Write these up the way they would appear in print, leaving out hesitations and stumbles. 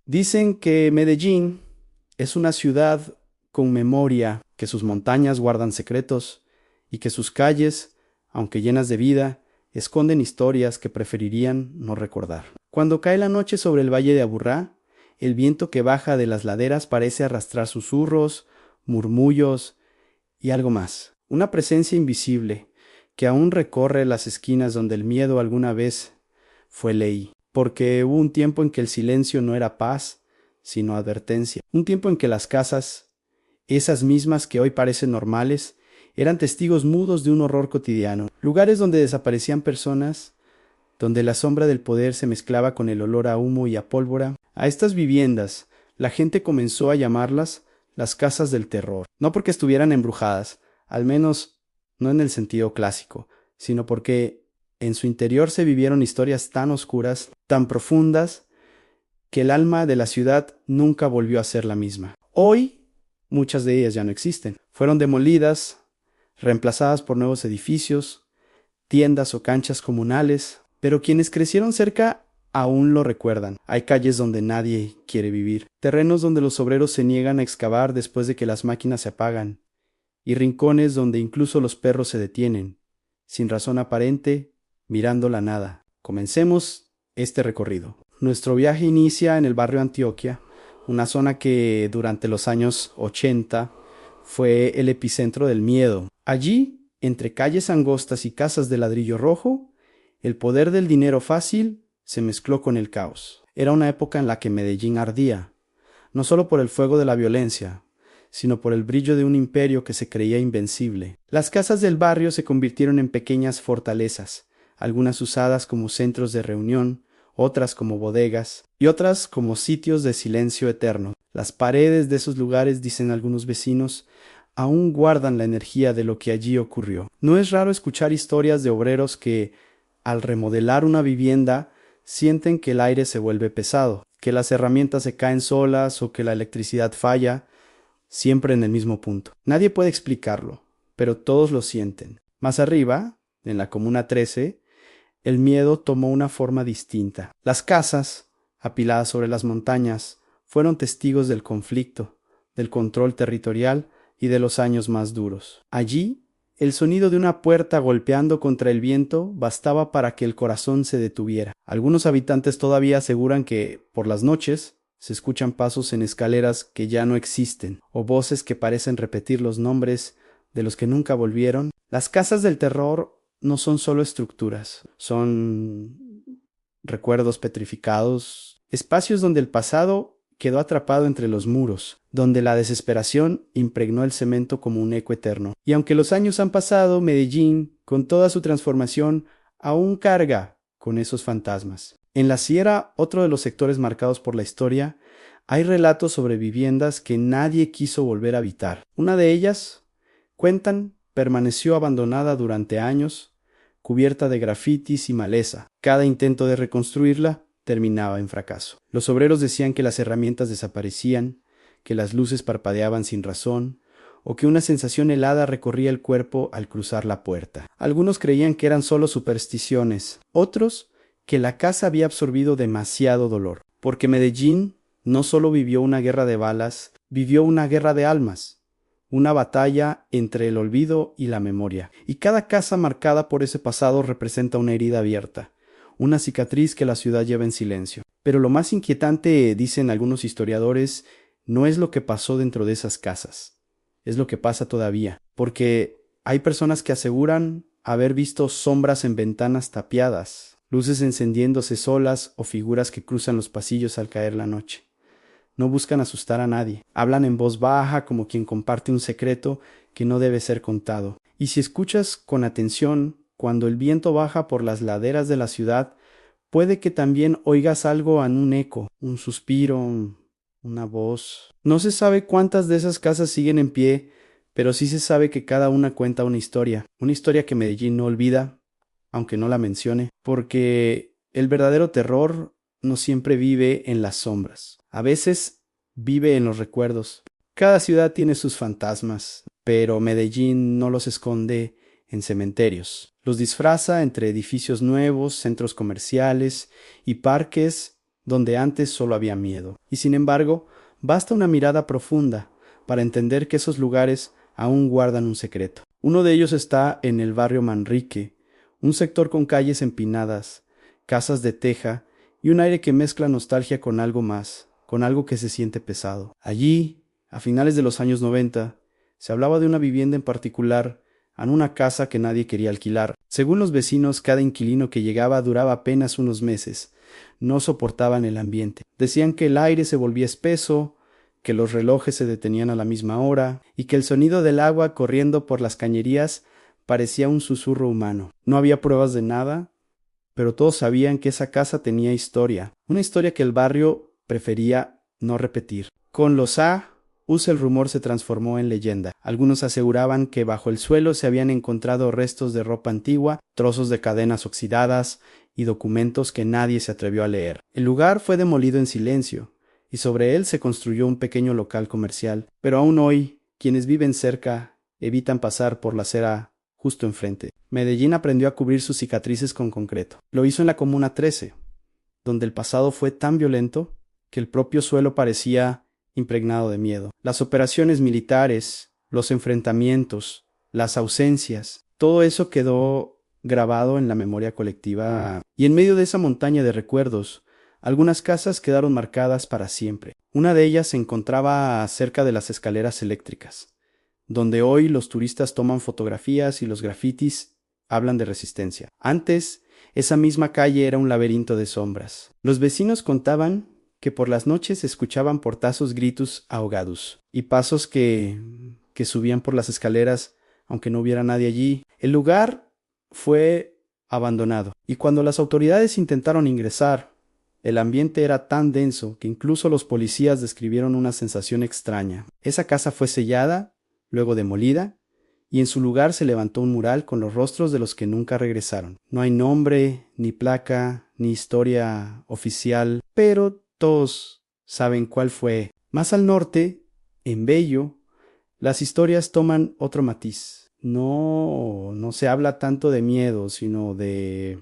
Dicen que Medellín es una ciudad con memoria, que sus montañas guardan secretos y que sus calles, aunque llenas de vida, esconden historias que preferirían no recordar. Cuando cae la noche sobre el valle de Aburrá, el viento que baja de las laderas parece arrastrar susurros, murmullos y algo más. Una presencia invisible que aún recorre las esquinas donde el miedo alguna vez fue ley. Porque hubo un tiempo en que el silencio no era paz, sino advertencia. Un tiempo en que las casas, esas mismas que hoy parecen normales, eran testigos mudos de un horror cotidiano. Lugares donde desaparecían personas, donde la sombra del poder se mezclaba con el olor a humo y a pólvora. A estas viviendas, la gente comenzó a llamarlas las casas del terror. No porque estuvieran embrujadas, al menos no en el sentido clásico, sino porque en su interior se vivieron historias tan oscuras, tan profundas, que el alma de la ciudad nunca volvió a ser la misma. Hoy, muchas de ellas ya no existen. Fueron demolidas, reemplazadas por nuevos edificios, tiendas o canchas comunales, pero quienes crecieron cerca aún lo recuerdan. Hay calles donde nadie quiere vivir, terrenos donde los obreros se niegan a excavar después de que las máquinas se apagan, y rincones donde incluso los perros se detienen, sin razón aparente, mirando la nada. Comencemos este recorrido. Nuestro viaje inicia en el barrio Antioquia, una zona que durante los años 80 fue el epicentro del miedo. Allí, entre calles angostas y casas de ladrillo rojo, el poder del dinero fácil se mezcló con el caos. Era una época en la que Medellín ardía, no solo por el fuego de la violencia, sino por el brillo de un imperio que se creía invencible. Las casas del barrio se convirtieron en pequeñas fortalezas, algunas usadas como centros de reunión, otras como bodegas y otras como sitios de silencio eterno. Las paredes de esos lugares, dicen algunos vecinos, aún guardan la energía de lo que allí ocurrió. No es raro escuchar historias de obreros que, al remodelar una vivienda, sienten que el aire se vuelve pesado, que las herramientas se caen solas o que la electricidad falla, siempre en el mismo punto. Nadie puede explicarlo, pero todos lo sienten. Más arriba, en la Comuna 13, el miedo tomó una forma distinta. Las casas, apiladas sobre las montañas, fueron testigos del conflicto, del control territorial y de los años más duros. Allí, el sonido de una puerta golpeando contra el viento bastaba para que el corazón se detuviera. Algunos habitantes todavía aseguran que, por las noches, se escuchan pasos en escaleras que ya no existen, o voces que parecen repetir los nombres de los que nunca volvieron. Las casas del terror no son solo estructuras, son recuerdos petrificados, espacios donde el pasado quedó atrapado entre los muros, donde la desesperación impregnó el cemento como un eco eterno. Y aunque los años han pasado, Medellín, con toda su transformación, aún carga con esos fantasmas. En la Sierra, otro de los sectores marcados por la historia, hay relatos sobre viviendas que nadie quiso volver a habitar. Una de ellas, cuentan, permaneció abandonada durante años, cubierta de grafitis y maleza. Cada intento de reconstruirla terminaba en fracaso. Los obreros decían que las herramientas desaparecían, que las luces parpadeaban sin razón, o que una sensación helada recorría el cuerpo al cruzar la puerta. Algunos creían que eran solo supersticiones, otros que la casa había absorbido demasiado dolor, porque Medellín no solo vivió una guerra de balas, vivió una guerra de almas, una batalla entre el olvido y la memoria. Y cada casa marcada por ese pasado representa una herida abierta, una cicatriz que la ciudad lleva en silencio. Pero lo más inquietante, dicen algunos historiadores, no es lo que pasó dentro de esas casas, es lo que pasa todavía, porque hay personas que aseguran haber visto sombras en ventanas tapiadas, luces encendiéndose solas o figuras que cruzan los pasillos al caer la noche. No buscan asustar a nadie, hablan en voz baja como quien comparte un secreto que no debe ser contado. Y si escuchas con atención, cuando el viento baja por las laderas de la ciudad, puede que también oigas algo en un eco, un suspiro, una voz. No se sabe cuántas de esas casas siguen en pie, pero sí se sabe que cada una cuenta una historia que Medellín no olvida, aunque no la mencione, porque el verdadero terror no siempre vive en las sombras. A veces vive en los recuerdos. Cada ciudad tiene sus fantasmas, pero Medellín no los esconde en cementerios. Los disfraza entre edificios nuevos, centros comerciales y parques donde antes solo había miedo. Y sin embargo, basta una mirada profunda para entender que esos lugares aún guardan un secreto. Uno de ellos está en el barrio Manrique, un sector con calles empinadas, casas de teja y un aire que mezcla nostalgia con algo más, con algo que se siente pesado. Allí, a finales de los años 90, se hablaba de una vivienda en particular, en una casa que nadie quería alquilar. Según los vecinos, cada inquilino que llegaba duraba apenas unos meses. No soportaban el ambiente. Decían que el aire se volvía espeso, que los relojes se detenían a la misma hora y que el sonido del agua corriendo por las cañerías parecía un susurro humano. No había pruebas de nada, pero todos sabían que esa casa tenía historia, una historia que el barrio prefería no repetir. Con los años, el rumor se transformó en leyenda. Algunos aseguraban que bajo el suelo se habían encontrado restos de ropa antigua, trozos de cadenas oxidadas y documentos que nadie se atrevió a leer. El lugar fue demolido en silencio, y sobre él se construyó un pequeño local comercial, pero aún hoy, quienes viven cerca evitan pasar por la acera justo enfrente. Medellín aprendió a cubrir sus cicatrices con concreto. Lo hizo en la Comuna 13, donde el pasado fue tan violento que el propio suelo parecía impregnado de miedo. Las operaciones militares, los enfrentamientos, las ausencias, todo eso quedó grabado en la memoria colectiva. Y en medio de esa montaña de recuerdos, algunas casas quedaron marcadas para siempre. Una de ellas se encontraba cerca de las escaleras eléctricas, donde hoy los turistas toman fotografías y los grafitis hablan de resistencia. Antes, esa misma calle era un laberinto de sombras. Los vecinos contaban que por las noches se escuchaban portazos, gritos ahogados y pasos que subían por las escaleras aunque no hubiera nadie allí. El lugar fue abandonado y cuando las autoridades intentaron ingresar, el ambiente era tan denso que incluso los policías describieron una sensación extraña. Esa casa fue sellada, luego demolida, y en su lugar se levantó un mural con los rostros de los que nunca regresaron. No hay nombre, ni placa, ni historia oficial, pero todos saben cuál fue. Más al norte, en Bello, las historias toman otro matiz. No se habla tanto de miedo, sino de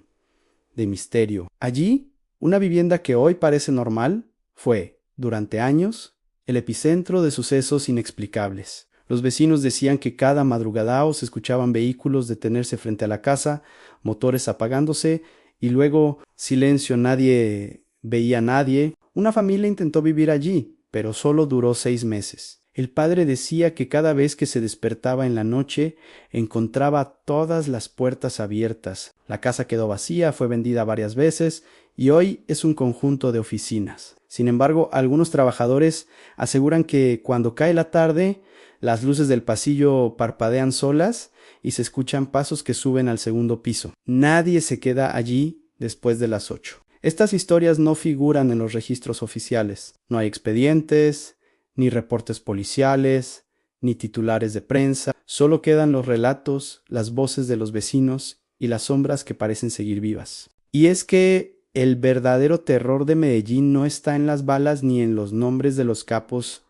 misterio. Allí, una vivienda que hoy parece normal fue, durante años, el epicentro de sucesos inexplicables. Los vecinos decían que cada madrugadao se escuchaban vehículos detenerse frente a la casa, motores apagándose y luego silencio, nadie veía a nadie. Una familia intentó vivir allí, pero solo duró 6 meses. El padre decía que cada vez que se despertaba en la noche encontraba todas las puertas abiertas. La casa quedó vacía, fue vendida varias veces y hoy es un conjunto de oficinas. Sin embargo, algunos trabajadores aseguran que cuando cae la tarde, las luces del pasillo parpadean solas y se escuchan pasos que suben al segundo piso. Nadie se queda allí después de las 8. Estas historias no figuran en los registros oficiales. No hay expedientes, ni reportes policiales, ni titulares de prensa. Solo quedan los relatos, las voces de los vecinos y las sombras que parecen seguir vivas. Y es que el verdadero terror de Medellín no está en las balas ni en los nombres de los capos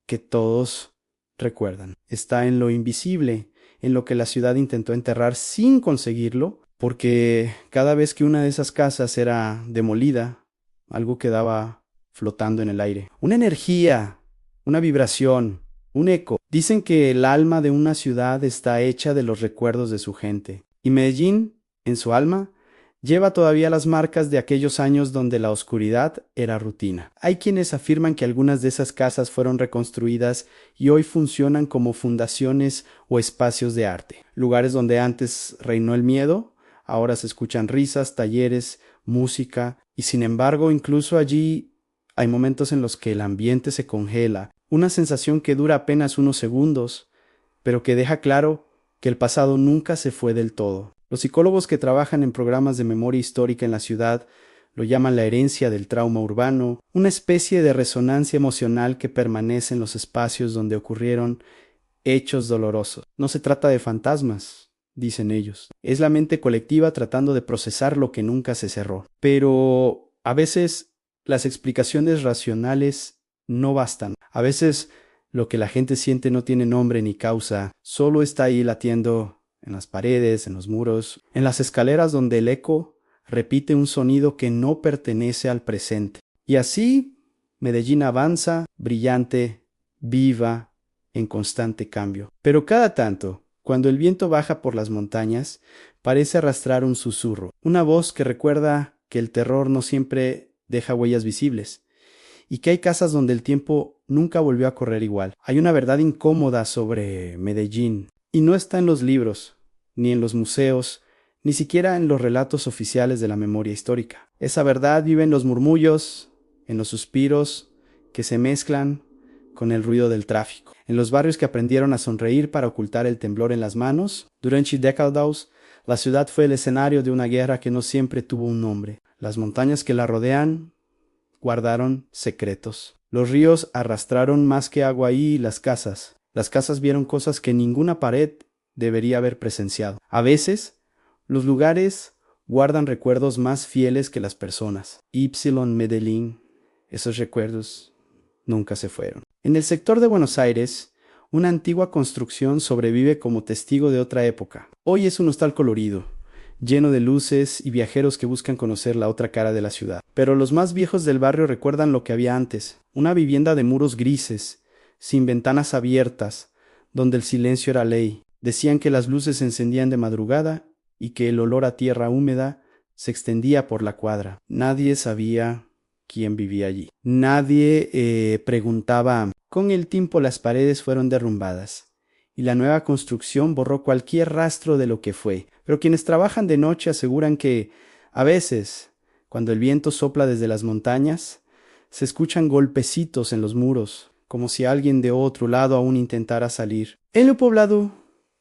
que todos recuerdan. Está en lo invisible, en lo que la ciudad intentó enterrar sin conseguirlo, porque cada vez que una de esas casas era demolida, algo quedaba flotando en el aire. Una energía, una vibración, un eco. Dicen que el alma de una ciudad está hecha de los recuerdos de su gente. Y Medellín, en su alma, lleva todavía las marcas de aquellos años donde la oscuridad era rutina. Hay quienes afirman que algunas de esas casas fueron reconstruidas y hoy funcionan como fundaciones o espacios de arte. Lugares donde antes reinó el miedo, ahora se escuchan risas, talleres, música, y sin embargo incluso allí hay momentos en los que el ambiente se congela, una sensación que dura apenas unos segundos, pero que deja claro que el pasado nunca se fue del todo. Los psicólogos que trabajan en programas de memoria histórica en la ciudad lo llaman la herencia del trauma urbano, una especie de resonancia emocional que permanece en los espacios donde ocurrieron hechos dolorosos. No se trata de fantasmas, dicen ellos. Es la mente colectiva tratando de procesar lo que nunca se cerró. Pero a veces las explicaciones racionales no bastan. A veces lo que la gente siente no tiene nombre ni causa, solo está ahí latiendo en las paredes, en los muros, en las escaleras donde el eco repite un sonido que no pertenece al presente. Y así Medellín avanza, brillante, viva, en constante cambio. Pero cada tanto, cuando el viento baja por las montañas, parece arrastrar un susurro, una voz que recuerda que el terror no siempre deja huellas visibles, y que hay casas donde el tiempo nunca volvió a correr igual. Hay una verdad incómoda sobre Medellín, y no está en los libros, ni en los museos, ni siquiera en los relatos oficiales de la memoria histórica. Esa verdad vive en los murmullos, en los suspiros que se mezclan con el ruido del tráfico, en los barrios que aprendieron a sonreír para ocultar el temblor en las manos. Durante décadas, la ciudad fue el escenario de una guerra que no siempre tuvo un nombre. Las montañas que la rodean guardaron secretos. Los ríos arrastraron más que agua ahí y las casas. Las casas vieron cosas que ninguna pared debería haber presenciado. A veces, los lugares guardan recuerdos más fieles que las personas. Ypsilon, Medellín, esos recuerdos nunca se fueron. En el sector de Buenos Aires, una antigua construcción sobrevive como testigo de otra época. Hoy es un hostal colorido, lleno de luces y viajeros que buscan conocer la otra cara de la ciudad. Pero los más viejos del barrio recuerdan lo que había antes, una vivienda de muros grises, sin ventanas abiertas, donde el silencio era ley. Decían que las luces se encendían de madrugada y que el olor a tierra húmeda se extendía por la cuadra. Nadie sabía quién vivía allí. Nadie preguntaba. Con el tiempo las paredes fueron derrumbadas y la nueva construcción borró cualquier rastro de lo que fue. Pero quienes trabajan de noche aseguran que, a veces, cuando el viento sopla desde las montañas, se escuchan golpecitos en los muros, como si alguien de otro lado aún intentara salir. En lo poblado,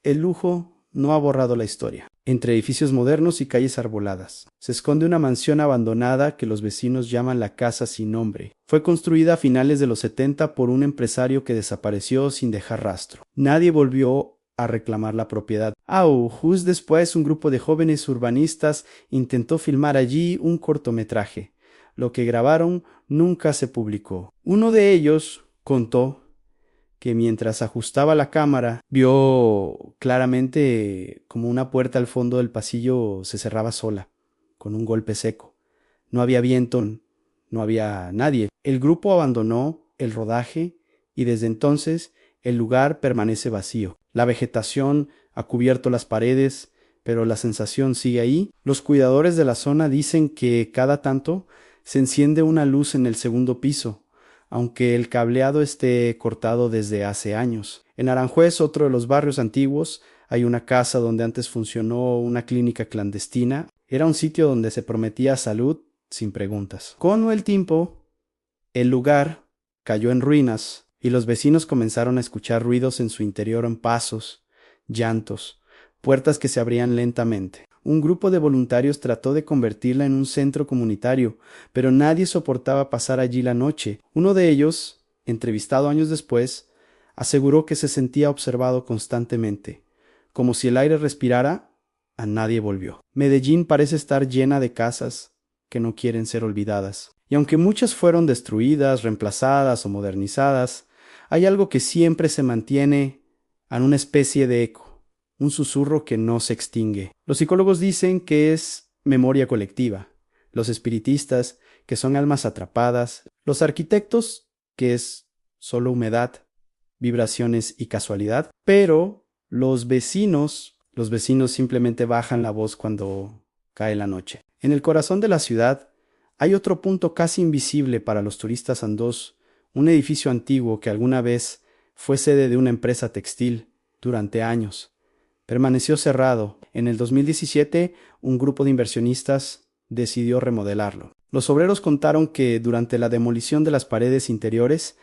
el lujo no ha borrado la historia. Entre edificios modernos y calles arboladas, se esconde una mansión abandonada que los vecinos llaman la Casa Sin Nombre. Fue construida a finales de los 70 por un empresario que desapareció sin dejar rastro. Nadie volvió a reclamar la propiedad. Justo después un grupo de jóvenes urbanistas intentó filmar allí un cortometraje. Lo que grabaron nunca se publicó. Uno de ellos contó que mientras ajustaba la cámara, vio claramente como una puerta al fondo del pasillo se cerraba sola, con un golpe seco. No había viento, no había nadie. El grupo abandonó el rodaje y desde entonces el lugar permanece vacío. La vegetación ha cubierto las paredes, pero la sensación sigue ahí. Los cuidadores de la zona dicen que cada tanto se enciende una luz en el segundo piso, aunque el cableado esté cortado desde hace años. En Aranjuez, otro de los barrios antiguos, hay una casa donde antes funcionó una clínica clandestina. Era un sitio donde se prometía salud sin preguntas. Con el tiempo, el lugar cayó en ruinas y los vecinos comenzaron a escuchar ruidos en su interior, en pasos, llantos, puertas que se abrían lentamente. Un grupo de voluntarios trató de convertirla en un centro comunitario, pero nadie soportaba pasar allí la noche. Uno de ellos, entrevistado años después, aseguró que se sentía observado constantemente. Como si el aire respirara, a nadie volvió. Medellín parece estar llena de casas que no quieren ser olvidadas. Y aunque muchas fueron destruidas, reemplazadas o modernizadas, hay algo que siempre se mantiene en una especie de eco. Un susurro que no se extingue. Los psicólogos dicen que es memoria colectiva, los espiritistas, que son almas atrapadas, los arquitectos, que es solo humedad, vibraciones y casualidad, pero los vecinos simplemente bajan la voz cuando cae la noche. En el corazón de la ciudad hay otro punto casi invisible para los turistas andós, un edificio antiguo que alguna vez fue sede de una empresa textil durante años. Permaneció cerrado. En el 2017, un grupo de inversionistas decidió remodelarlo. Los obreros contaron que durante la demolición de las paredes interiores,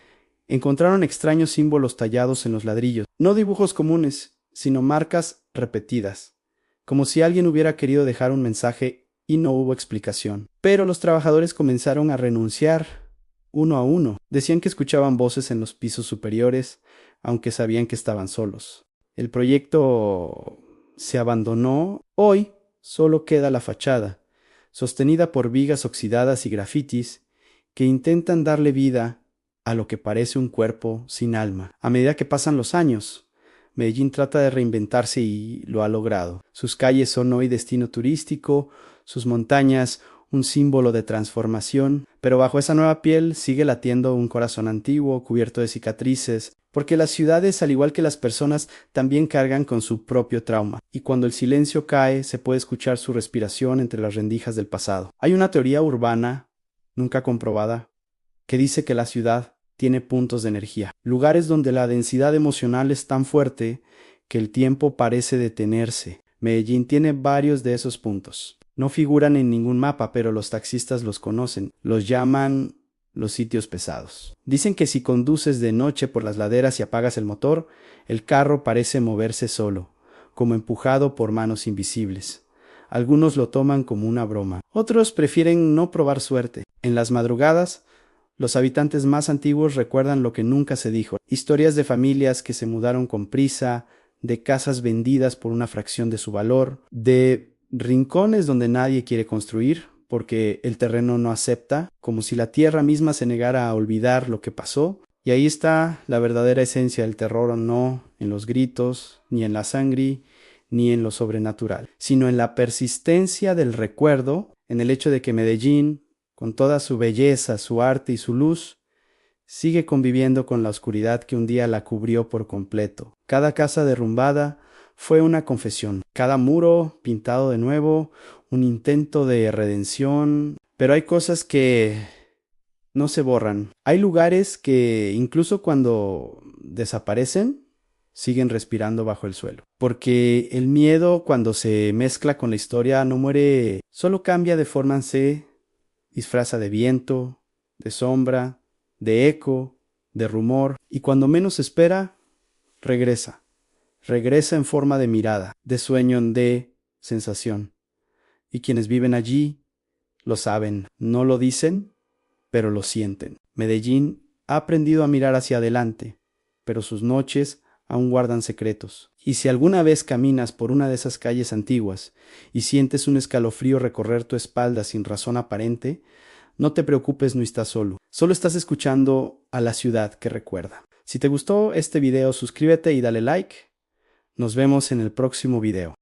encontraron extraños símbolos tallados en los ladrillos. No dibujos comunes, sino marcas repetidas, como si alguien hubiera querido dejar un mensaje y no hubo explicación. Pero los trabajadores comenzaron a renunciar uno a uno. Decían que escuchaban voces en los pisos superiores, aunque sabían que estaban solos. El proyecto se abandonó. Hoy solo queda la fachada, sostenida por vigas oxidadas y grafitis que intentan darle vida a lo que parece un cuerpo sin alma. A medida que pasan los años, Medellín trata de reinventarse y lo ha logrado. Sus calles son hoy destino turístico, sus montañas un símbolo de transformación, Pero bajo esa nueva piel sigue latiendo un corazón antiguo, cubierto de cicatrices, porque las ciudades, al igual que las personas, también cargan con su propio trauma, y cuando el silencio cae se puede escuchar su respiración entre las rendijas del pasado. Hay una teoría urbana, nunca comprobada, que dice que la ciudad tiene puntos de energía, lugares donde la densidad emocional es tan fuerte que el tiempo parece detenerse. Medellín tiene varios de esos puntos. No figuran en ningún mapa, pero los taxistas los conocen. Los llaman los sitios pesados. Dicen que si conduces de noche por las laderas y apagas el motor, el carro parece moverse solo, como empujado por manos invisibles. Algunos lo toman como una broma. Otros prefieren no probar suerte. En las madrugadas, los habitantes más antiguos recuerdan lo que nunca se dijo. Historias de familias que se mudaron con prisa, de casas vendidas por una fracción de su valor, de rincones donde nadie quiere construir porque el terreno no acepta, como si la tierra misma se negara a olvidar lo que pasó. Y ahí está la verdadera esencia del terror, no en los gritos, ni en la sangre, ni en lo sobrenatural, sino en la persistencia del recuerdo, en el hecho de que Medellín, con toda su belleza, su arte y su luz, sigue conviviendo con la oscuridad que un día la cubrió por completo. Cada casa derrumbada fue una confesión, cada muro pintado de nuevo, un intento de redención, pero hay cosas que no se borran. Hay lugares que incluso cuando desaparecen, siguen respirando bajo el suelo. Porque el miedo, cuando se mezcla con la historia, no muere, solo cambia de forma, se disfraza de viento, de sombra, de eco, de rumor, y cuando menos espera, regresa. Regresa en forma de mirada, de sueño, de sensación. Y quienes viven allí lo saben, no lo dicen, pero lo sienten. Medellín ha aprendido a mirar hacia adelante, pero sus noches aún guardan secretos. Y si alguna vez caminas por una de esas calles antiguas y sientes un escalofrío recorrer tu espalda sin razón aparente, no te preocupes, no estás solo. Solo estás escuchando a la ciudad que recuerda. Si te gustó este video, suscríbete y dale like. Nos vemos en el próximo video.